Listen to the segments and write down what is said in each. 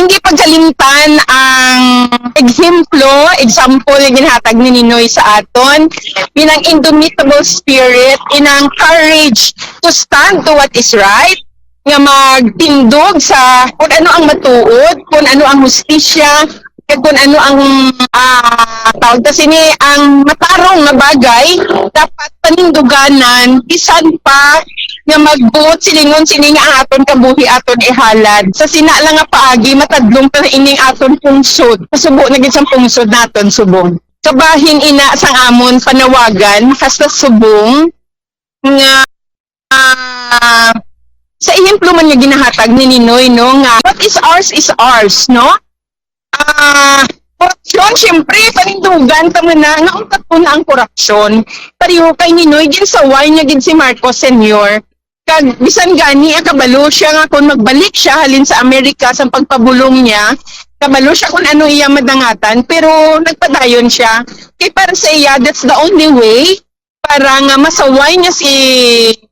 Hindi pagkalimtan ang example yung ginhatag ni Ninoy sa aton, inang indomitable spirit, inang courage to stand to what is right, nga magtindog sa kung ano ang matuod, kung ano ang hustisya, kung ano ang tawag ta sini ang matarong nga bagay dapat paninduganan bisan pa nga magbuot silingon sini nga ang aton kabuhi aton ihalad sa sina lang nga paagi matadlong pa ining aton pungsod subo na gid sang pungsod naton subong kabahin ina sang amon panawagan hasta subong nga sa ehemplo man nga ginahatag ni Ninoy no nga what is ours no. Korupsyon, siyempre, panindugan, tama na, nauntat po na ang korupsyon. Pariho kay Ninoy, ginsaway niya gin si Marcos Sr. Kag, bisan gani, kabalo siya nga kung magbalik siya halin sa Amerika sa pagpabulong niya, kabalo siya kung ano iya madangatan, pero nagpadayon siya. Kaya para sa iya, that's the only way para nga masaway niya si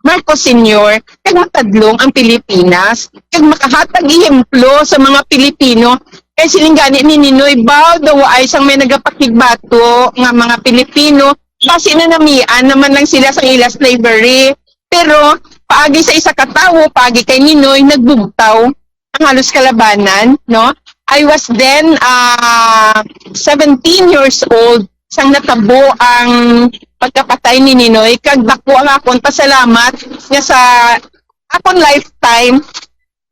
Marcos Sr. kag matadlong ang Pilipinas, kag makahatag ihemplo sa mga Pilipino. Kaya siling gani ni Ninoy, baw daw ay sang may nagapakigbato nga mga Pilipino, basi na namian naman lang sila sa ila slavery. Pero paagi sa isa katawo, paagi kay Ninoy, nagbugtaw ang halos kalabanan, no? I was then 17 years old sang natabo ang pagkapatay ni Ninoy, kag dako ang akong pasalamat nga sa akong lifetime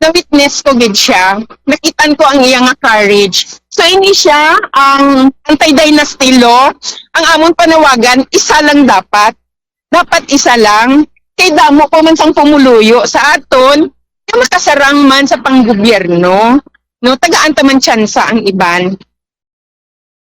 na witness ko gid siya, nakitan ko ang iyang courage. So ini siya ang anti-dynasty law, ang amon panawagan, isa lang dapat isa lang, kay damo ko man sang pumuluyo sa aton, kay makasarang man sa panggobyerno, no, tagaan ta man tsansa ang iban.